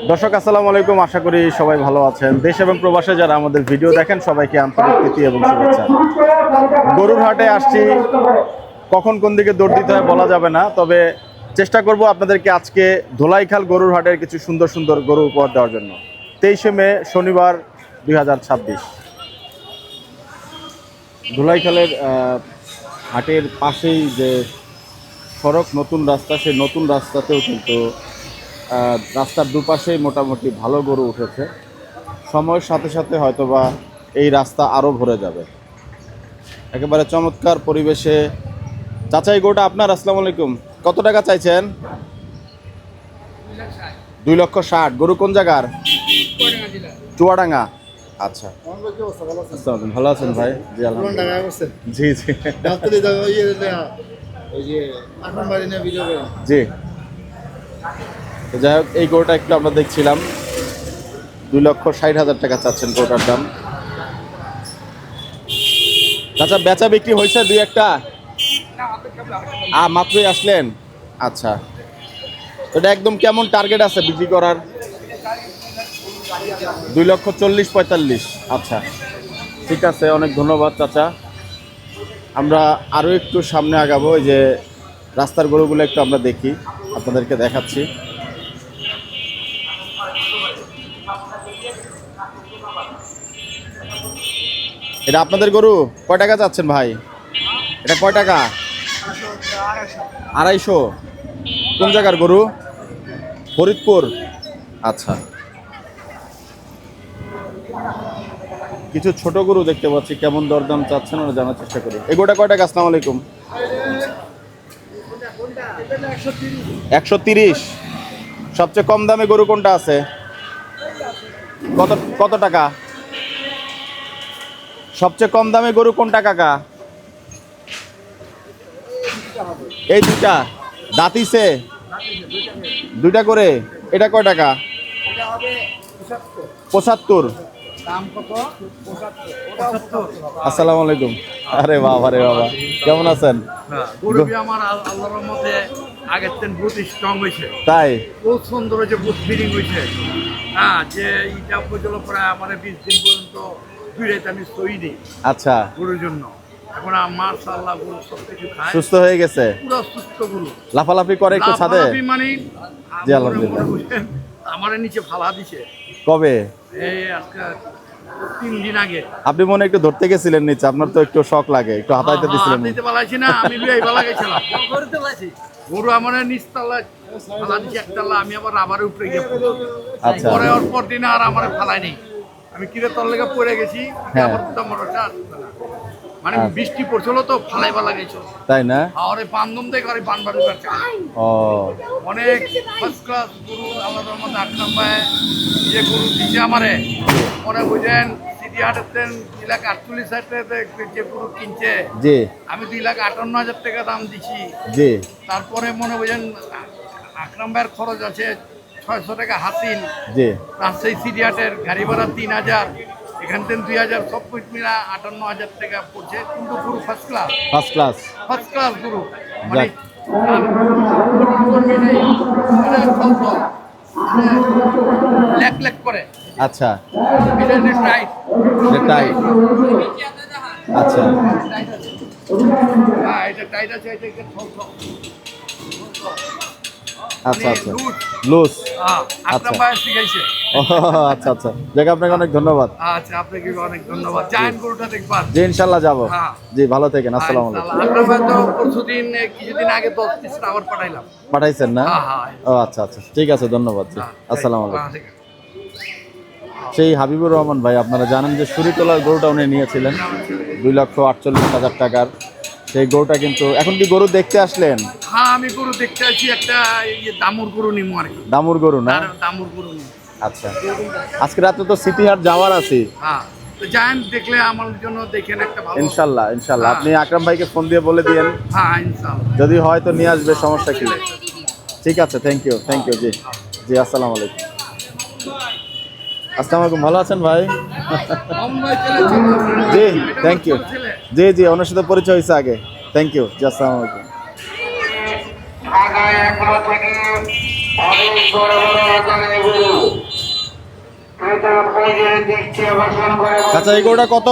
দর্শক আসসালামু আলাইকুম, আশা করি সবাই ভালো আছেন। দেশ এবং প্রবাসে যারা আমাদের ভিডিও দেখেন সবাইকে আন্তরিক প্রীতি এবং শুভেচ্ছা। গরুর হাটে আসছি, কখন কোন দিকে দৌড় দিতে হয় বলা যাবে না, তবে চেষ্টা করব আপনাদেরকে আজকে ধোলাইখাল গরুর হাটের কিছু সুন্দর সুন্দর গরু উপহার দেওয়ার জন্য। 23শে মে শনিবার 2026 ধোলাইখালের হাটের পাশেই যে সড়ক নতুন রাস্তা, সেই নতুন রাস্তাতেও কিন্তু রাস্তার দুপাশেই মোটামুটি ভালো গরু উঠেছে। সময়ের সাথে সাথে হয়তোবা এই রাস্তা আরও ভরে যাবে। একেবারে চমৎকার পরিবেশে। চাচাই গরুটা আপনার? আসসালামু আলাইকুম। কত টাকা চাইছেন? 2,60,000। গরু কোন জায়গার? চুয়াডাঙ্গা। আচ্ছা, ভালো আছেন ভাই? জি আলহামদুলিল্লাহ। জি জি জি। যাই হোক, এই গরুটা একটু আমরা দেখছিলাম, 2,60,000 টাকা চাচ্ছেন গরুটার দাম। আচ্ছা, বেচা বিক্রি হয়েছে দুই একটা? মাত্রই আসলেন? আচ্ছা, এটা একদম কেমন টার্গেট আছে বিক্রি করার? 2,40,45। আচ্ছা, ঠিক আছে, অনেক ধন্যবাদ চাচা। আমরা আরও একটু সামনে আগাবো। এই যে রাস্তার গরুগুলো একটু আমরা দেখি, আপনাদেরকে দেখাচ্ছি। এটা আপনাদের গরু? কয় টাকা চাচ্ছেন ভাই? এটা কয় টাকা? 250। কোন জায়গার গরু? ফরিদপুর। আচ্ছা, কিছু ছোট গরু দেখতে পাচ্ছি, কেমন দরদাম চাচ্ছেন ওরা জানার চেষ্টা করি। এই গরুটা কয় টাকা? আসসালামু আলাইকুম। 130। সবচেয়ে কম দামে গরু কোনটা আছে? কত কত টাকা? সবচেয়ে কম দামে গরু কোনটা কাকা? এই দুইটা দাঁতিছে, দুইটা করে। এটা কয় টাকা? 75। আসসালামু আলাইকুম। আরে বাবা রে বাবা, কেমন আছেন? আমার আল্লাহর রহমতে আগের দিন বহুত স্ট্রং হয়েছে, তাই বহুত সুন্দর হয়েছে, বহুত ফিলিং হয়েছে। হ্যাঁ, যে এটা পর্যন্ত প্রায় আমার 20 দিন পর্যন্ত দুই রাত আমি শোইনি। আচ্ছা, গরুর জন্য এখন মাশাআল্লাহ গরু সব কিছু খায়, সুস্থ হয়ে গেছে, পুরো সুস্থ গরু। লাফালাফি করে একটু ছাদে? মানে জি আলহামদুলিল্লাহ। আমার নিচে ফালা দিছে। কবে? এই আজকে 3 দিন আগে। আপনি মনে একটু ধরতে গেছিলেন নিচে, আপনার তো একটু শখ লাগে, একটু হাতাইতে দিছিলেন? দিতে পারছি না, আমি লুই বালা গেছিলাম। গরু আমার নিচতলা ফালা দিছে একতলা, আমি আবার রাবারের উপরে গিয়ে আচ্ছা, পরে ওর পর দিন আর আমার ফালাই নেই। আমি কিরে তোর লেগে পড়ে গেছি। হ্যাঁ। আমার তো মোটরটা মানে বৃষ্টি পড়ছিল তো ফালাইবা লাগাইছো, তাই না? আর এই বান্ধব থেকে আর বানবার করছে। ও, অনেক ফার্স্ট ক্লাস গরু আল্লাহর রহমতে আকরাম ভাই যে গরু দিছে আমারে, মনে বুঝেন সিটি হাটের 2,48,000 যে গরু কিনছে, জি আমি 2,58,000 টাকা দাম দিছি। জি। তারপরে মনে বুঝেন আকরাম ভাইয়ের খরচ আছে 600 টাকা হাসিল। জি। রাজশাহী সিটি হাটের গাড়ি ভাড়া 3,000, এখান থেকে 2,000, সব কিছু মিলা 58,000 টাকা পড়ছে। কিন্তু গরু first class, first class. First class গরু, মানে যাক। লেক লেক করে। আচ্ছা, এটা টাইট, এটাই। আচ্ছা হ্যাঁ এটা টাইট আছে, এটা একটু আচ্ছা আচ্ছা, লুজ। আকরাম ভাই শিখাইছে। ও আচ্ছা আচ্ছা, যাক, আপনাকে অনেক ধন্যবাদ। আচ্ছা, আপনাকে অনেক ধন্যবাদ। জায়েন গরুটা দেখবার। জি ইনশাল্লাহ যাবো। হ্যাঁ। জি, ভালো থাকেন। আসসালামু আলাইকুম। আকরাম ভাই তো পরশুদিন কিছুদিন আগে 10 পিস আবার পাঠাইলাম। পাঠাইছেন না? হ্যাঁ, হ্যাঁ। ও আচ্ছা আচ্ছা, ঠিক আছে, ধন্যবাদ। জি, আসসালামু আলাইকুম। ঠিক আছে। সেই হাবিবুর রহমান ভাই, আপনারা জানেন যে সুরিতলার গরুটা উনি নিয়েছিলেন 2,48,000 টাকার। সেই গরুটা কিন্তু এখন কি গরু দেখতে আসলেন? হ্যাঁ, আমি গরু দেখতে আছি, একটা দামুর গরু নিমু আর কি। দামুর গরু না? দামুর গরু নিমু। আচ্ছা, আজকে রাতে তো সিটি হাট যাওয়ার আছে। হ্যাঁ, তো জায়েন দেখলে আমার জন্য দেখেন একটা ভালো। ইনশাল্লাহ ইনশাল্লাহ, আপনি আকরাম ভাইকে ফোন দিয়ে বলে দিয়েন, হ্যাঁ ইনশাআল্লাহ, যদি হয় তো নিয়ে আসবে, সমস্যা কি? ঠিক আছে, থ্যাংক ইউ জি জি। আসসালামু আলাইকুম। আসসালামু আলাইকুম, ভালো আছেন ভাই? জি থ্যাংক ইউ। জি জি, ওনার সাথে পরিচয় হয়েছে আগে। থ্যাংক ইউ জি, আসসালামু আলাইকুম। ঢাকায় এখনো থেকে অনেক বড় বড় আকারের গরু চাচা এই গরুটা কত?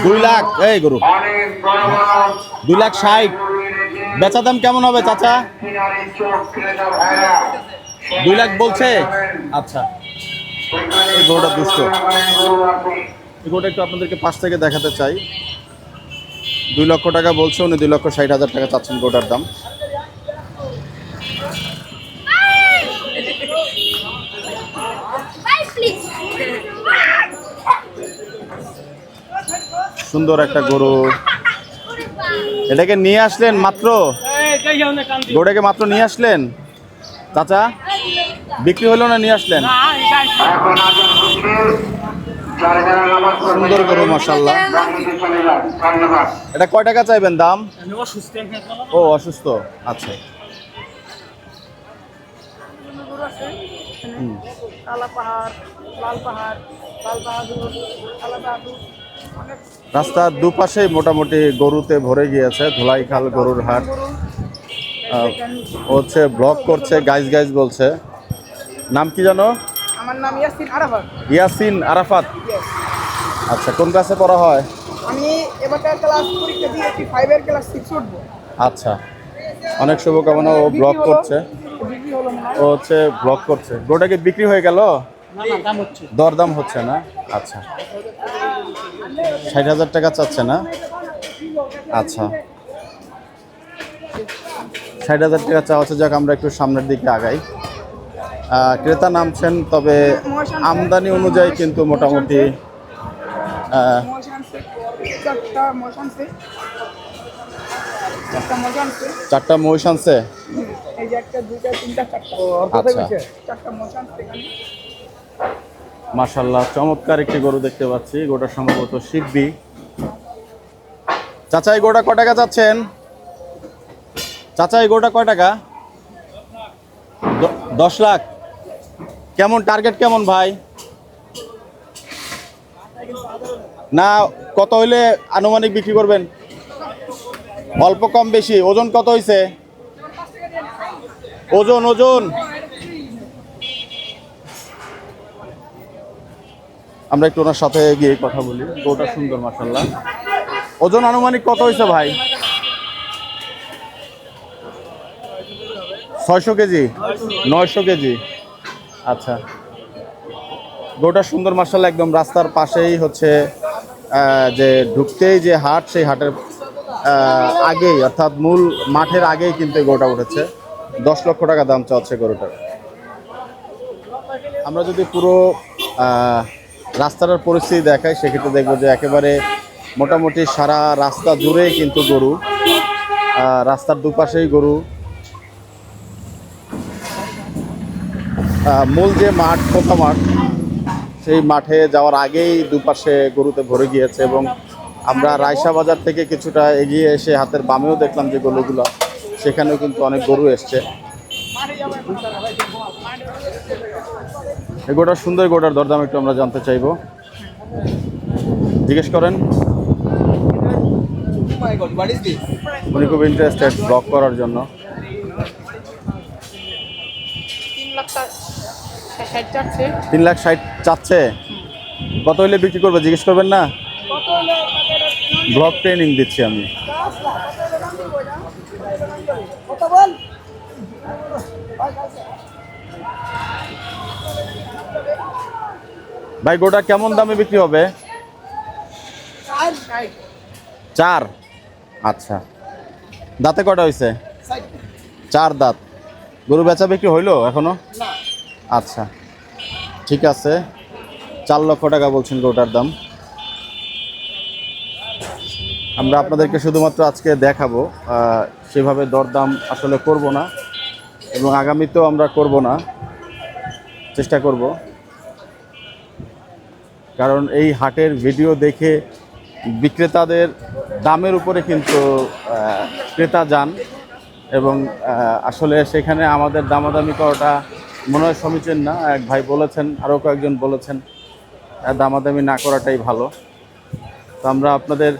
2 লাখ। এই গরু 2,60,000। বেচা দাম কেমন হবে চাচা? 2 লাখ বলছে। আচ্ছা, এই গরুটা দুষ্ট। এই গরুটা একটু আপনাদেরকে পাশ থেকে দেখাতে চাই। 2 লক্ষ টাকা বলছে, উনি 2,60,000 টাকা চাচ্ছেন গরুটার দাম। সুন্দর একটা গরু। এটাকে নিয়ে আসলেন মাত্র? গরুটাকে মাত্র নিয়ে আসলেন চাচা? বিক্রি হলো না নিয়ে আসলেন? সুন্দর গরু মাশাআল্লাহ। এটা কয় টাকা চাইবেন দাম? ও অসুস্থ, আচ্ছা। রাস্তার দুপাশেই মোটামুটি গরুতে ভরে গিয়েছে। ধুলাইখাল গরুর হাট। ও হচ্ছে ব্লগ করছে, গাইজ গাইজ বলছে। নাম কি জানো? আমার নাম ইয়াসিন আরাফাত। ইয়াসিন আরাফাত। আচ্ছা, কোন ক্লাসে পড়া হয়? আমি এবারকার ক্লাস পরীক্ষা দিয়েছি 5 এর ক্লাস 6 উঠবো। আচ্ছা, অনেক শুভকামনা। ও ব্লগ করছে, বিক্রি হলো না। ও হচ্ছে ব্লগ করছে। গরুটাকে বিক্রি হয়ে গেল? না না, দাম হচ্ছে। দরদাম হচ্ছে না? আচ্ছা, 60,000 টাকা চাচ্ছে না? আচ্ছা, 60,000 টাকা চাওয়া হচ্ছে। যাক, আমরা একটু সামনের দিকে আগাই। ক্রেতা নামছেন, তবে আমদানি অনুযায়ী কিন্তু মোটামুটি চারটা মহিষ আনছে। এই যে একটা, দুইটা, তিনটা, চারটা। আচ্ছা, চারটা মোষ আনছে এখানে। মাশাআল্লাহ, চমৎকার একটি গরু দেখতে পাচ্ছি। গরুটা সম্ভবত শিববি। চাচা এই গরুটা কয় টাকা চাচ্ছেন? চাচা এই গরুটা কয় টাকা? 10 লাখ। কেমন টার্গেট কেমন ভাই? না, কত হইলে আনুমানিক বিক্রি করবেন? অল্প কম বেশি। ওজন কত হয়েছে? ওজন ওজন আমরা একটু ওনার সাথে গিয়ে কথা বলি। গরুটা সুন্দর মাশাআল্লাহ। ওজন আনুমানিক কত হয়েছে ভাই? 600 কেজি, 900 কেজি। আচ্ছা, গরুটা সুন্দর মাশাআল্লাহ। একদম রাস্তার পাশেই হচ্ছে যে ঢুকতেই যে হাট, সেই হাটের আগেই, অর্থাৎ মূল মাঠের আগেই কিন্তু এই গরুটা উঠেছে। 10 লক্ষ টাকা দাম চাচ্ছে গরুটার। আমরা যদি পুরো রাস্তাটার পরিস্থিতি দেখাই, সেক্ষেত্রে দেখবো যে একেবারে মোটামুটি সারা রাস্তা জুড়েই কিন্তু গরু। রাস্তার দুপাশেই গরু। মূল যে মাঠ, কোথা মাঠ, সেই মাঠে যাওয়ার আগেই দুপাশে গরুতে ভরে গিয়েছে। এবং আমরা রায়সা বাজার থেকে কিছুটা এগিয়ে এসে হাতের বামেও দেখলাম যে গরুগুলো, সেখানেও কিন্তু অনেক গরু এসছে। এই গরুটার সুন্দর, গরুটার দরদাম একটু আমরা জানতে চাইবো। জিজ্ঞেস করেন। উনি খুব ইন্টারেস্টেড ব্লগ করার জন্য। 3,60,000 চাচ্ছে। কত হইলে বিক্রি করবে জিজ্ঞেস করবেন না? ব্লগ ট্রেনিং দিচ্ছি আমি। ভাই গোটা কেমন দামে বিক্রি হবে? 4। আচ্ছা, দাঁতে কটা হয়েছে? 4 দাঁত। গরু বেচা বিক্রি হইলো এখনো? আচ্ছা, ঠিক আছে। 4 লক্ষ টাকা বলছেন গরুটার দাম। আমরা আপনাদেরকে শুধুমাত্র আজকে দেখাবো, সেভাবে দরদাম আসলে করব না, এবং আগামীতেও আমরা করব না, চেষ্টা করব। কারণ এই হাটের ভিডিও দেখে বিক্রেতাদের দামের উপরে কিন্তু ক্রেতা যান, এবং আসলে সেখানে আমাদের দামাদামি করাটা মনে হয় সমীচীন না। এক ভাই বলেছেন, আরও কয়েকজন বলেছেন দামাদামি না করাটাই ভালো। তো আমরা আপনাদের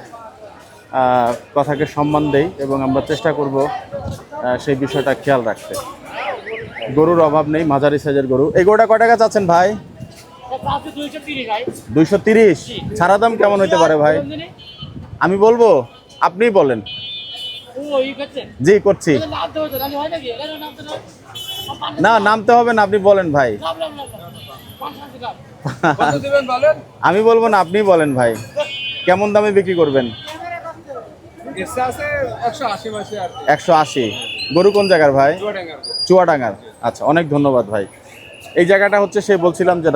কথাকে সম্মান দেই এবং আমরা চেষ্টা করব সেই বিষয়টা খেয়াল রাখতে। গরুর অভাব নেই, মাঝারি সাইজের গরু। এই গরুটা কয় টাকা চাচ্ছেন ভাই? 230। ছাড়া দাম কেমন হইতে পারে ভাই? আমি বলবো, আপনিই বলেন। জি করছি। না নামতে হবে না, আপনি বলেন ভাই। আমি বলবো না, আপনি বলেন ভাই, কেমন দামে বিক্রি করবেন? 180। গরু কোন জায়গার ভাই? চুয়াডাঙ্গার। আচ্ছা, অনেক ধন্যবাদ ভাই। এই জায়গাটা হচ্ছে, সে বলছিলাম যে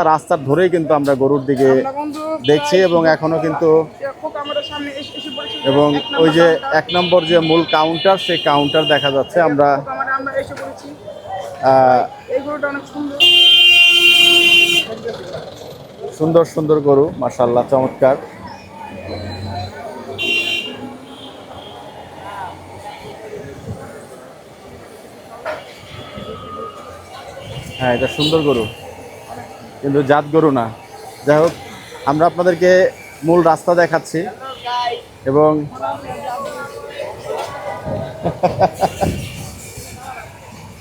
রাস্তার ধরেই কিন্তু আমরা গরুর দিকে দেখছি এবং এখনো কিন্তু, এবং ওই যে 1 নম্বর যে মূল কাউন্টার, সেই কাউন্টার দেখা যাচ্ছে। আমরা সুন্দর সুন্দর গরু, মাশাআল্লাহ, চমৎকার। হ্যাঁ, এটা সুন্দর গরু, কিন্তু জাত গরু না। যাই হোক, আমরা আপনাদেরকে মূল রাস্তা দেখাচ্ছি এবং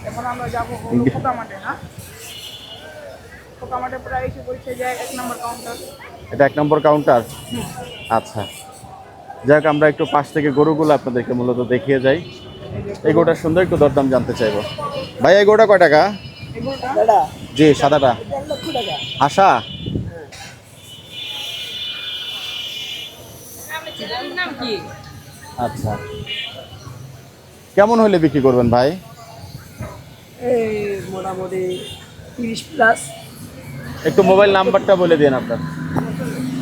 এখন আমরা যাবো খোকা মাঠে, না খোকা মাঠে প্রায় এসে পড়ছে যে 1 নম্বর কাউন্টার। এটা 1 নম্বর কাউন্টার। আচ্ছা, যাক, আমরা একটু পাশ থেকে গরুগুলো আপনাদেরকে মূলত দেখিয়ে যাই। এই গরুটা সুন্দর, একটু দরদাম জানতে চাইবো। ভাই, এই গরুটা কয় টাকা? জি, সাদাটা। আশা, আচ্ছা, কেমন হলে বিক্রি করবেন ভাই? এই মোটামুটি 30 প্লাস। একটু মোবাইল নাম্বারটা বলে দিন আপনার।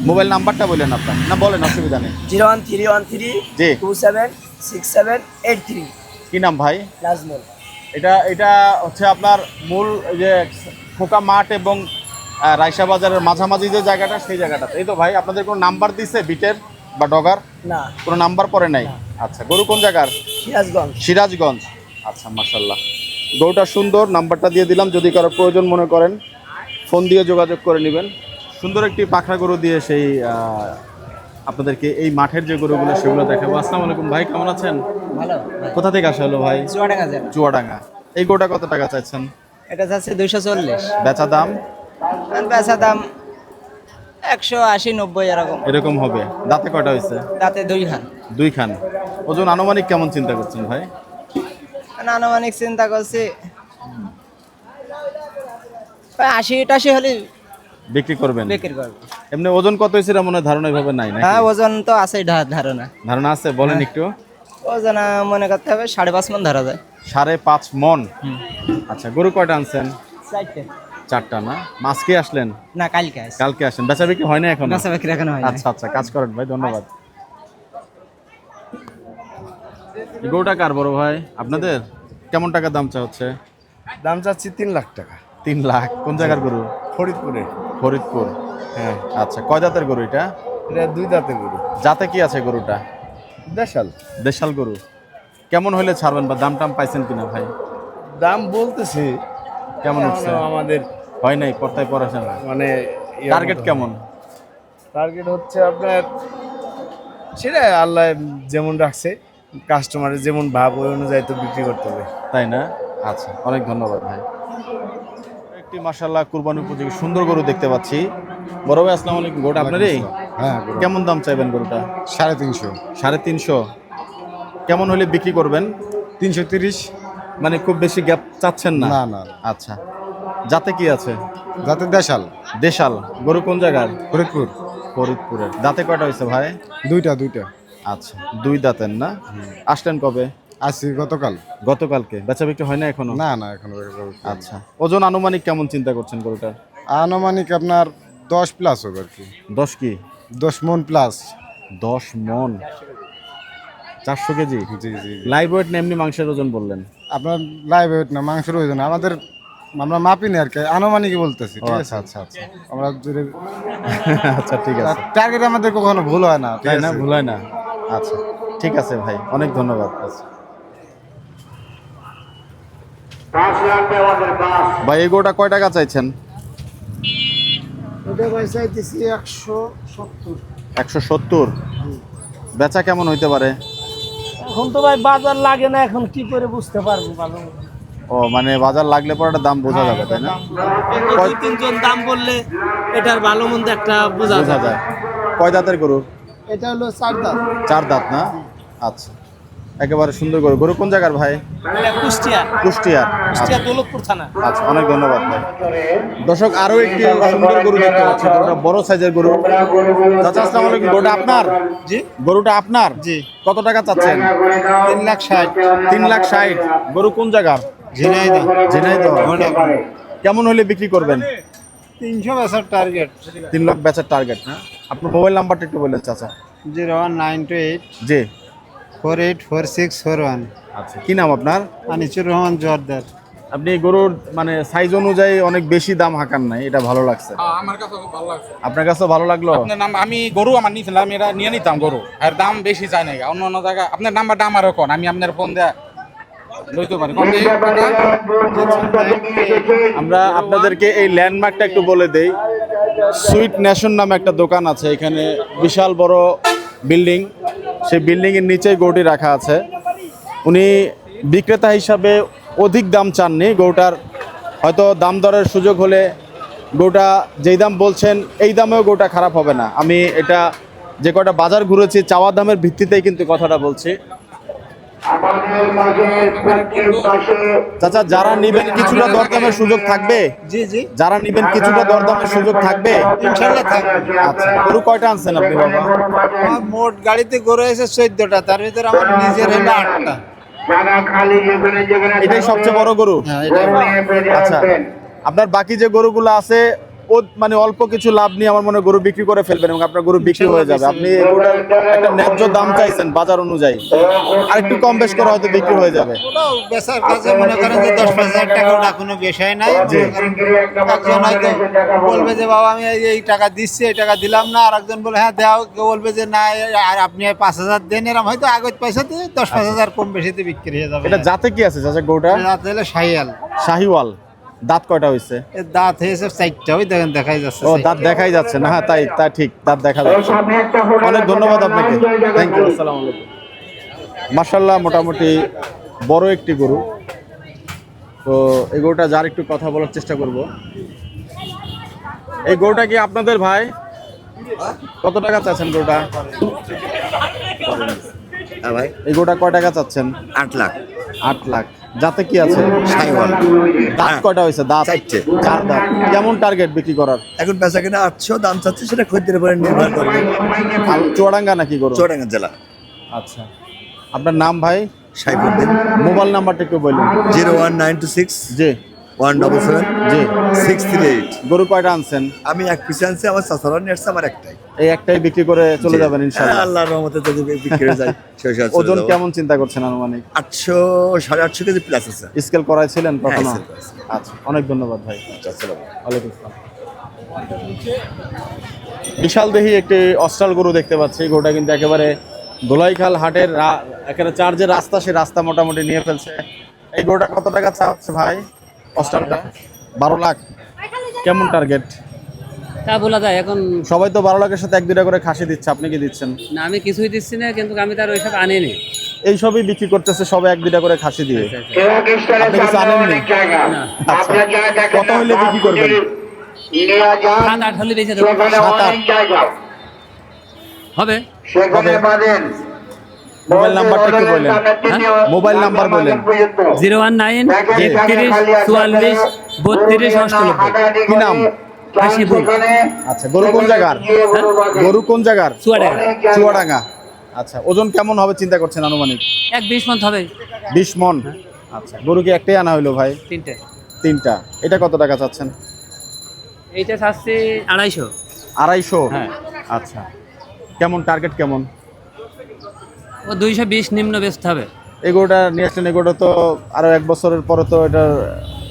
মোবাইল নাম্বারটা বলেন আপনার। না বলেন, অসুবিধা নেই। 01313 জি। 276783। কি নাম ভাই? নাজমুল। এটা হচ্ছে আপনার মূল যে খোকা মাঠ এবং রাইসা বাজারের মাঝামাঝি যে জায়গাটা, সেই জায়গাটা। এই তো ভাই, আপনাদের কোনো নাম্বার দিছে বিটের বা ডগার? না, কোনো নাম্বার পরে নাই। আচ্ছা, গরু কোন জায়গার? সিরাজগঞ্জ। সিরাজগঞ্জ। আচ্ছা, মাশাআল্লাহ, গরুটা সুন্দর। নাম্বারটা দিয়ে দিলাম, যদি কারো প্রয়োজন মনে করেন ফোন দিয়ে যোগাযোগ করে নেবেন। সুন্দর একটি পাখরা গরু দিয়ে সেই আপনাদেরকে এই মাঠের যে গরুগুলো সেগুলো দেখাবো। আসসালামু আলাইকুম ভাই, কেমন আছেন? ভালো। কোথা থেকে আসা হলো ভাই? চুয়াডাঙ্গা জেলা। চুয়াডাঙ্গা। এই গরুটা কত টাকা চাইছেন? এটা যাচ্ছে 240। বেচা দাম? বেচা দাম 180-90 এরকম। এরকম হবে। দাঁতে কয়টা হয়েছে? তাতে 2 খান। 2 খান। ওজন আনুমানিক কেমন চিন্তা করছেন ভাই? আনুমানিক চিন্তা করছি 80-80 হলে বিক্রি করবেন? বিক্রি করবো। এমনি ওজন কত হয়েছে মনে হয় ধারণা এভাবে নাই, হ্যাঁ, নাকি? ওজন তো আছে ধারণা। ধারণা আছে, বলেন একটু। ওজন মনে করতে হবে 5.5 মণ ধরা যায়। 5.5 মণ। আচ্ছা, গরু কয়টা আনছেন? 4টে। না? মাছ কে আসলেন? না, কালকে আসছে। কালকে আসেন। বেচা বিক্রি হয় না এখন? বেচা বিক্রি এখন হয় না। আচ্ছা আচ্ছা, কাজ করেন ভাই, ধন্যবাদ। এই গরুটা কার বড় ভাই? আপনাদের? কেমন টাকা দাম চা হচ্ছে? দাম চাচ্ছি 3 লাখ টাকা। 3 লাখ। কোন জায়গার গরু? ফরিদপুরে। ফরিদপুর। হ্যাঁ, আচ্ছা, কয় দাঁতের গরু এটা? এটা 2 দাঁতের গরু। যাতে কি আছে গরুটা? দেশাল। দেশাল গরু। কেমন হলে ছাড়বেন বা দাম টাম পাইছেন কিনা ভাই? দাম বলতেছি, কেমন হচ্ছে? আমাদের হয় নাই, পর্তায় পড়াছেন না। মানে টার্গেট কেমন? টার্গেট হচ্ছে আপনার, সেটা আল্লাহ যেমন রাখছে, কাস্টমারের যেমন ভাব ওই অনুযায়ী তো বিক্রি করতে হবে। তাই না? আচ্ছা, অনেক ধন্যবাদ ভাই। একটি মাশাআল্লাহ কুরবানি উপযোগী সুন্দর গরু দেখতে পাচ্ছি। বড় ভাই, আসসালামু আলাইকুম। গরুটা আপনারই? হ্যাঁ, কেমন দাম চাইবেন গরুটা? 350। 350। কেমন হলে বিক্রি করবেন? 330। মানে খুব বেশি গ্যাপ চাচ্ছেন না? না না, আচ্ছা, যাতে কি আছে? যাতে দেশাল। দেশাল। গরু কোন জায়গার? ফরিদপুর। ফরিদপুরের। দাঁতে কয়টা হয়েছে ভাই? দুইটা। আচ্ছা, 2 দাঁতের না? আসলেন কবে? আসছি গতকাল। গতকালকে। বেচা বিক্রি হয় না এখনো? না না, এখন আচ্ছা, ওজন আনুমানিক কেমন চিন্তা করছেন গরুটার? আনুমানিক আপনার 10 প্লাস হবে আর কি। 10 কি? 10 মণ প্লাস। 10 মণ। 400 কেজি? জি জি। লাইভ ওয়েট না এমনি মাংসের ওজন বললেন? আপনার লাইভ ওয়েট না, মাংসের ওজন আমাদের, আমরা মাপি না আর কি, আনুমানিকই বলতেছি। ঠিক আছে? আচ্ছা আচ্ছা আচ্ছা। আমরা আচ্ছা, ঠিক আছে। টার্গেট আমাদের কখনো ভুল হয় না। তাই না? ভুল হয় না? আচ্ছা, ঠিক আছে ভাই, অনেক ধন্যবাদ। আচ্ছা ভাই, এই গরুটা কয় টাকা চাইছেন? ওটা ভাই চাইতেছি 170। 170। বেচা কেমন হইতে পারে? এখন তো ভাই বাজার লাগে না, এখন কি করে বুঝতে পারবো ভালো মতো? ও মানে বাজার লাগলে পরে একটা দাম বোঝা যাবে, তাই না? দুই তিনজন দাম বললে এটার ভালো মন্দ একটা বোঝা বোঝা যায়। যায়। কয় দাঁতের গরু? এটা হলো 4 দাঁত। 4 দাঁত না? আচ্ছা, একেবারে সুন্দর গরু। গরু কোন জায়গার ভাই? এটা কুষ্টিয়া, কুষ্টিয়ার। কুষ্টিয়া দৌলতপুর থানা। আচ্ছা, অনেক ধন্যবাদ ভাই। দর্শক, আরো একটি সুন্দর গরু দেখতে পাচ্ছি, গরুটা বড় সাইজের গরু। চাচা আসসালামু আলাইকুম, গরুটা আপনার? জি গরুটা আপনার? জি। কত টাকা চাচ্ছেন? 3,60,000। 3,60,000। গরু কোন জায়গার? ঝিনাইদহ। ঝিনাইদহ। কেমন হলে বিক্রি করবেন? 300 বেচার টার্গেট। 3 লাখ বেচার টার্গেট না? আপনার মোবাইল নাম্বারটা একটু বললেন চাচা। 01928 জি। 484641। আচ্ছা, কি নাম আপনার? আনিসুর রহমান জোয়ারদার। আপনি গরুর মানে সাইজ অনুযায়ী অনেক বেশি দাম হাঁকান নাই, এটা ভালো লাগছে। আমার কাছে খুব ভালো লাগছে। আপনার কাছেও ভালো লাগলো? আপনার নাম আমি গরু আমার নিয়েছিলাম, এটা নিয়ে নিতাম গরু, আর দাম বেশি চাই না অন্য অন্য জায়গায়। আপনার নাম্বারটা আমারও কোন, আমি আপনার ফোন দেয়া লইতে পারি। কোন দিকে? আমরা আপনাদেরকে এই ল্যান্ডমার্কটা একটু বলে দেই। সুইট নেশন নামে একটা দোকান আছে, এখানে বিশাল বড় বিল্ডিং, সেই বিল্ডিংয়ের নিচেই গরুটি রাখা আছে। উনি বিক্রেতা হিসাবে অধিক দাম চাননি, গরুটার হয়তো দাম দরের সুযোগ হলে গরুটা যেই দাম বলছেন এই দামেও গরুটা খারাপ হবে না। আমি এটা যে কটা বাজার ঘুরেছি চাওয়া দামের ভিত্তিতেই কিন্তু কথাটা বলছি। চাচা, যারা নিবেন কিছুটা দরদামের সুযোগ থাকবে? জি জি, যারা নিবেন কিছুটা দরদামের সুযোগ থাকবে? ইনশাআল্লাহ থাকবে। আচ্ছা, গরু কয়টা আনছেন আপনি বাবা? আমার মোট গাড়িতে গরু এসে 14টা, তার ভিতরে আমার নিজের হলো 8টা। এটাই সবচেয়ে বড় গরু? হ্যাঁ, এটাই বড়। আচ্ছা, আপনার বাকি যে গরুগুলো আছে ও মানে অল্প কিছু লাভ নিয়ে আমার মনে হয় গরু বিক্রি করে ফেলবেন এবং আপনার গরু বিক্রি হয়ে যাবে। আপনি গরুটার একটা ন্যায্য দাম চাইছেন বাজার অনুযায়ী, আর একটু কম বেশ করে হয়তো বিক্রি হয়ে যাবে। ওটাও বেচার কাছে মনে করেন যে 10,000 টাকা, ওটা কোনো বিষয় নাই। মনে করেন একজন হয়তো বলবে যে বাবা আমি এই টাকা দিচ্ছি, এই টাকা দিলাম না, আর একজন বলে হ্যাঁ দেওয়া, কেউ বলবে যে না আর আপনি 5,000 দেন, এরকম হয়তো আগত পয়সা দিয়ে 10,000 কম বেশিতে বিক্রি হয়ে যাবে। এটা জাতে কি আছে চাচা গরুটা? দাঁত হলে শাহিয়াল। শাহিওয়াল। দাঁত কয়টা হয়েছে? এর দাঁত হয়েছে 4টা, ওই দেখেন দেখাই যাচ্ছে। ও, দাঁত দেখাই যাচ্ছে না? হ্যাঁ, তা ঠিক, দাঁত দেখা যাচ্ছে। অনেক ধন্যবাদ আপনাকে, থ্যাংক ইউ। আসসালামু আলাইকুম। মাশাআল্লাহ, মোটামুটি বড় একটি গরু। তো এই গরুটা যার একটু কথা বলার চেষ্টা করব। এই গরুটা কি আপনাদের ভাই? কত টাকা চাচ্ছেন গরুটা? ভাই এই গরুটা কয় টাকা চাচ্ছেন? 8 লাখ 8 লাখ। যাতে কি আছে? সাইওয়াল। দাঁত কয়টা হয়েছে? দাঁত 4টে। 4 দাঁত। কেমন টার্গেট বিক্রি করার? এখন বেচা কিনা 800 দাম চাচ্ছে, সেটা খদ্দের উপরে নির্ভর করবে। আর চুয়াডাঙ্গা নাকি গরু? চুয়াডাঙ্গা জেলা। আচ্ছা, আপনার নাম ভাই? সাইফুদ্দিন। মোবাইল নাম্বারটা একটু বলুন। 01926 জি 177 জি। 638। গরু কয়টা আনছেন? আমি এক পিস আনছি, আমার চাচারা নিয়ে আসছে, আমার একটাই। এই একটাই বিক্রি করে চলে যাবেন ইনশাআল্লাহ? আল্লাহর রহমতে যদি বিক্রি হয়ে যায় ওজন কেমন চিন্তা করছেন আনুমানিক? 800 850 কেজি প্লাস আছে। স্কেল করাইছিলেন কখনো? স্কেল করাইছি। আচ্ছা, অনেক ধন্যবাদ ভাই। ওয়ালাইকুম আসসালাম। বিশাল দেহি একটি অস্ট্রাল গরু দেখতে পাচ্ছি। গরুটা কিন্তু একেবারে দোলাইখাল হাটের একেবারে চার্জের রাস্তা, সেই রাস্তা মোটামুটি নিয়ে ফেলছে। এই গরুটা কত টাকা চাচ্ছে ভাই? অস্ট্রালটা 12 লাখ। কেমন টার্গেট? তা বলা যায় এখন। সবাই তো 12 লাখের সাথে 1-2টা করে খাসি দিচ্ছে, আপনি কি দিচ্ছেন? না, আমি কিছুই দিচ্ছি না, কিন্তু আমি তার ওইসব আনিনি। এই সবই বিক্রি করতেছে সবাই 1-2টা করে খাসি দিয়ে। আপনি কিছু আনেননি? আচ্ছা, কত হইলে বিক্রি করবেন? 7-8 হলে বেঁচে দেবো। 7-8 হবে। মোবাইল নাম্বারটা কি বলেন? মোবাইল নাম্বার বলেন। 019 31 44 32 98। কি নাম? হাসিবুল। আচ্ছা, গরু কোন জায়গার? গরু কোন জায়গার? চুয়াডাঙ্গা। চুয়াডাঙ্গা। আচ্ছা, ওজন কেমন হবে চিন্তা করছেন আনুমানিক? 20 মণ হবে। 20 মণ। আচ্ছা, গরু কি একটাই আনা হইলো ভাই? 3টে। 3টা। এটা কত টাকা চাচ্ছেন? এইটা চাচ্ছি 250। 250? হ্যাঁ। আচ্ছা, কেমন টার্গেট কেমন? ও 220 নিম্ন বেচতে হবে। এই গরুটা নিয়ে আসলেন, এই গরুটা তো আরো 1 বছরের পরে তো এটার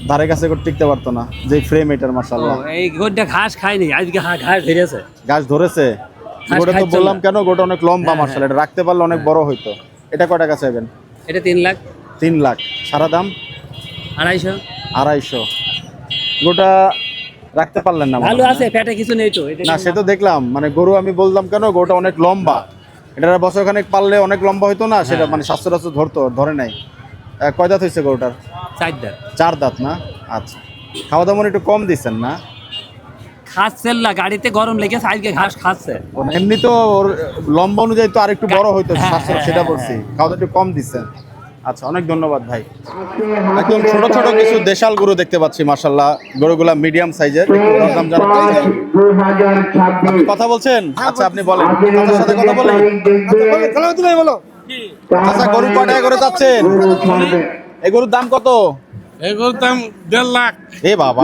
ধারে কাছে করে টিকতে পারতো না, যে ফ্রেম এটার। মাশাআল্লাহ, এই গোটা ঘাস খায়নি, আজকে ঘাস ধরেছে। গাছ ধরেছে। ঘাস গোটা তো খাইছে বললাম না। কেন, গোটা অনেক লম্বা। হ্যাঁ, মাশাআল্লাহ, এটা রাখতে পারলে অনেক বড় হইতো। এটা কয় টাকা চাইবেন? এটা 3 লাখ। 3 লাখ। সারা দাম 250। 250। গোটা রাখতে পারলেন না? ভালো আছে, পেটে কিছু নেই তো। না, সে তো দেখলাম, মানে গরু আমি বললাম কেন, গরুটা অনেক লম্বা, এটা বছরখানেক পারলে অনেক লম্বা হইতো না, সেটা মানে স্বাস্থ্য টাস্থ্য ধরতো, ধরে নাই। কয় দাঁত হয়েছে গরুটার? 4 দাঁত। 4 দাঁত না? আচ্ছা, খাওয়া দাওয়া মনে একটু কম দিচ্ছেন না? খাচ্ছেন না, গাড়িতে গরম লেগেছে আজকে ঘাস খাচ্ছে। এমনি তো ওর লম্বা অনুযায়ী তো আর একটু বড় হইতো হ্যাঁ, স্বাস্থ্য, হ্যাঁ, সেটা হ্যাঁ, বলছি। খাওয়া দাওয়া একটু কম দিচ্ছেন। আচ্ছা, অনেক ধন্যবাদ ভাই। একদম ছোট ছোট কিছু দেশাল গরু দেখতে পাচ্ছি, মাশাআল্লাহ। গরুগুলা মিডিয়াম সাইজের, দাম জানা চাইছেন। আপনি কথা বলছেন? আচ্ছা, আপনি বলেন, আপনার সাথে কথা বলেন। আচ্ছা, গরু কয় টাকা করে চাচ্ছেন? এই গরুর দাম কত? এগুলোর দাম 1.5 লাখ। এ বাবা,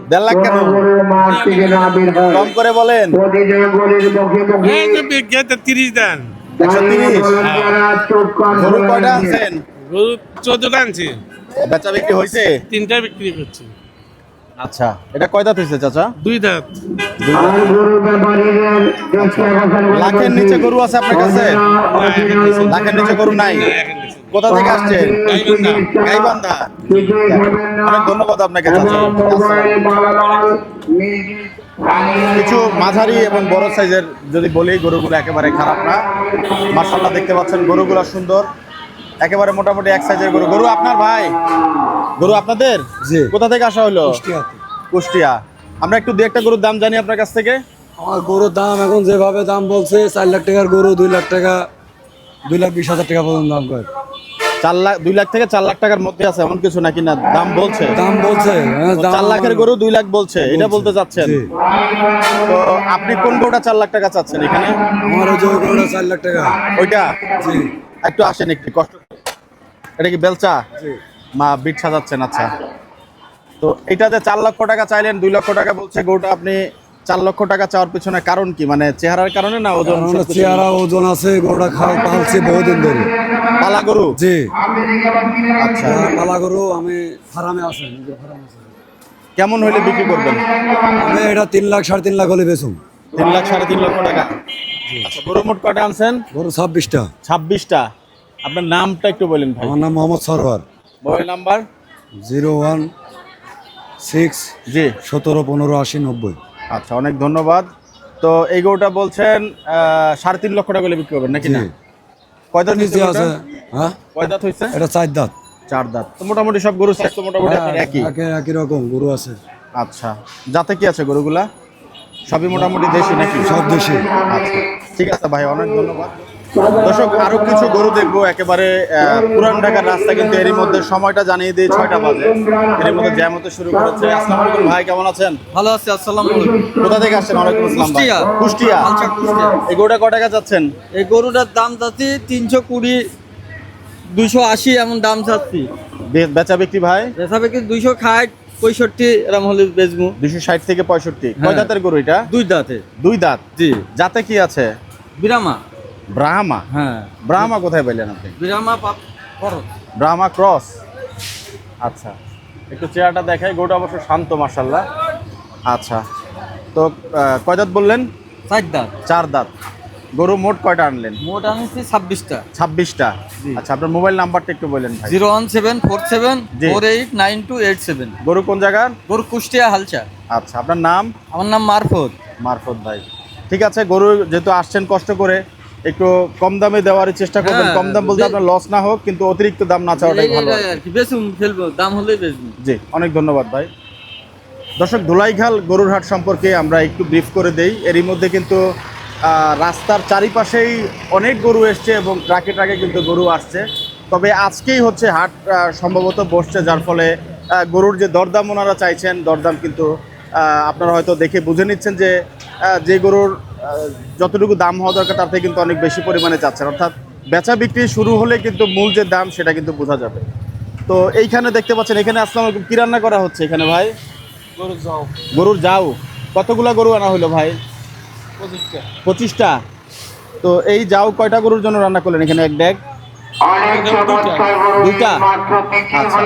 1.5 লাখ কেন? কম করে বলেন। এই যে বিজ্ঞাতে 30 দেন। 130। গরু কয়টা আনছেন? গরু 14টা আনছি, বেচা বিক্রি হয়েছে? 3টা বিক্রি করছি। আচ্ছা, এটা কয় দাঁত হয়েছে চাচা? 2 দাঁত। লাখের নিচে গরু আছে আপনার কাছে? লাখের নিচে গরু নাই? কোথা থেকে আসছেন? গাইবান্ধা। অনেক ধন্যবাদ আপনাকে চাচা। কিছু মাঝারি এবং বড় সাইজের যদি বলি, গরুগুলো একেবারে খারাপ না, মাশাআল্লাহ। দেখতে পাচ্ছেন গরুগুলো সুন্দর, একেবারে মোটামুটি এক সাইজের গরু। গরু আপনার ভাই? গরু আপনাদের? জি। কোথা থেকে আসা হলো? কুষ্টিয়া। আমরা একটু দু একটা গরুর দাম জানি আপনার কাছ থেকে। আমার গরুর দাম এখন যেভাবে দাম বলছে, 4 লাখ টাকার গরু 2 লাখ টাকা, 2,20,000 টাকা পর্যন্ত দাম করে। 2 লাখ থেকে 4 লাখ টাকার মধ্যে আছে এমন কিছু নাকি? না, দাম বলছে? দাম বলছে, হ্যাঁ, দাম 4 লাখের গরু 2 লাখ বলছে, এটা বলতে চাচ্ছেন? জি। তো আপনি কোন গরুটা 4 লাখ টাকা চাচ্ছেন এখানে? আমার ওই যে গরুটা 4 লাখ টাকা। ওইটা? জি। একটু আসেন, একটু কষ্ট করে। এটা কি বেলচা? মা বিট সাজাচ্ছেন? আচ্ছা, তো এটাতে 4 লক্ষ টাকা চাইলেন, 2 লক্ষ টাকা বলছে গরুটা। আপনি 4 লক্ষ টাকা চাওয়ার পিছনে কারণ কি? মানে চেহারার কারণে না ওজন? আমার চেহারা ওজন আছে, গরুটা পালছি বহুদিন ধরে। পালা গরু? জি। আচ্ছা, পালা গরু আমি ফার্মে আছে, নিজের ফার্ম আছে। কেমন হইলে বিক্রি করবেন? আমি এটা 3 লাখ 3.5 লাখ হলে বেচুম। 3 লাখ 3.5 লক্ষ টাকা। আচ্ছা, গরু মোট কয়টা আনছেন? গরু 26টা। 26টা। আপনার নামটা একটু বলেন ভাই। আমার নাম মোহাম্মদ সরওয়ার। Mobile number? 016 জি। 17 15 80 90। আচ্ছা, অনেক ধন্যবাদ। তো এই গরুটা বলছেন 3.5 লক্ষ টাকা করে বিক্রি করবেন নাকি? না, কয় দাঁত নিচে হয়েছে? আছে, হ্যাঁ, কয় দাঁত হয়েছে? এটা 4 দাঁত। 4 দাঁত। তো মোটামুটি সব গরু স্বাস্থ্য মোটামুটি আপনার একই? একই রকম গরু আছে। আচ্ছা, যাতে কি আছে গরুগুলা? সবই মোটামুটি দেশি নাকি? সব দেশি। আচ্ছা, ঠিক আছে ভাই, অনেক ধন্যবাদ। দর্শক, আরো কিছু গরু দেখবো একেবারে পুরান ঢাকার রাস্তা, কিন্তু এরই মধ্যে সময়টা জানিয়ে দিই 6টা বাজে। এর মধ্যে জ্যাম হতে শুরু করেছে। আসসালামু আলাইকুম ভাই, কেমন আছেন? ভালো আছি, আসসালামু আলাইকুম। কোথা থেকে আসছেন? ওয়ালাইকুম আসসালাম ভাই। কুষ্টিয়া। কুষ্টিয়া। আচ্ছা, কুষ্টিয়া। এই গরুটা কয় টাকা চাচ্ছেন? এই গরুটার দাম চাচ্ছি 320, 280 এমন দাম চাচ্ছি। বেচা বিক্রি ভাই? রেসাবে কি 260, 65 এরকম হলে বেচবো। 260 থেকে 65। কয় হ্যাঁ। দাঁতের গরু এটা? 2 দাঁতে। 2 দাঁত। জি। যাতে কি আছে? বিরামা। ব্রাহ্মা? হ্যাঁ, ব্রাহ্মা কোথায় পেলেন আপনি? বিরামা খরচ। ব্রাহ্মা ক্রস। আচ্ছা, একটু চেহারাটা দেখাই। গরুটা অবশ্য শান্ত, মাশাআল্লাহ। আচ্ছা, তো কয় দাঁত বললেন? 4 দাঁত। 4 দাঁত। গরু মোট কয়টা আনলেন? মোট আনছি 26টা। 26টা। আচ্ছা, আপনার মোবাইল নাম্বারটা একটু বলেন ভাই। 01747 জি। 489287। গরু কোন জায়গার? গরু কুষ্টিয়া হালচা। আচ্ছা, আপনার নাম? আমার নাম মারফত। মারফত ভাই। ঠিক আছে, গরু যেহেতু আসছেন কষ্ট করে, একটু কম দামে দেওয়ার চেষ্টা করবেন। হ্যাঁ, কম দাম বলতে আপনার লস না হোক, কিন্তু অতিরিক্ত দাম না চাওয়াটাই ভালো। আর কি বেচুম ফেলবো, দাম হলেই বেচবো। জি, অনেক ধন্যবাদ ভাই। দর্শক, ধুলাইখাল গরুর হাট সম্পর্কে আমরা একটু ব্রিফ করে দেই। এরই মধ্যে কিন্তু রাস্তার চারিপাশেই অনেক গরু এসছে এবং ট্রাকে ট্রাকে কিন্তু গরু আসছে। তবে আজকেই হচ্ছে হাট সম্ভবত বসছে, যার ফলে গরুর যে দরদাম ওনারা চাইছেন, দরদাম কিন্তু আপনারা হয়তো দেখে বুঝে নিচ্ছেন যে যে গরুর যতটুকু দাম হওয়া দরকার তার থেকে কিন্তু অনেক বেশি পরিমাণে চাচ্ছেন। অর্থাৎ বেচা বিক্রি শুরু হলে কিন্তু মূল যে দাম সেটা কিন্তু বোঝা যাবে। তো এইখানে দেখতে পাচ্ছেন, এখানে আসসালামু আলাইকুম, কি রান্না করা হচ্ছে এখানে ভাই? গরুর যাও। কতগুলা গরু আনা হলো ভাই? 25টা। তো এই যাও কয়টা গরুর জন্য রান্না করলেন এখানে? এক ড্যাগ? 2টা। আচ্ছা,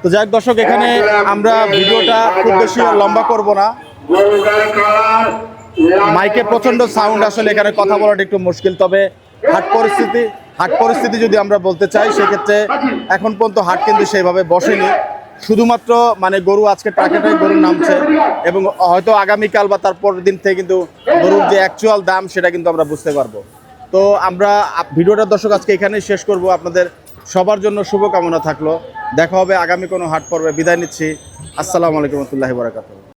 তো যাক দর্শক, এখানে আমরা ভিডিওটা খুব বেশি লম্বা করব না। মাইকে প্রচন্ড সাউন্ড, আসলে এখানে কথা বলাটা একটু মুশকিল। তবে হাট পরিস্থিতি যদি আমরা বলতে চাই, সেক্ষেত্রে এখন পর্যন্ত হাট কিন্তু সেইভাবে বসেনি। শুধুমাত্র মানে গরু আজকে ট্রাকেটাই গরুর নামছে এবং হয়তো আগামীকাল বা তার পরের দিন থেকে কিন্তু গরুর যে অ্যাকচুয়াল দাম সেটা কিন্তু আমরা বুঝতে পারবো। তো আমরা ভিডিওটা দর্শক আজকে এখানেই শেষ করব। আপনাদের সবার জন্য শুভকামনা থাকলো। দেখা হবে আগামী কোনো হাট পর্বে। বিদায় নিচ্ছি। আসসালামু আলাইকুম ওয়া রাহমাতুল্লাহি ওয়া বারাকাতুহু।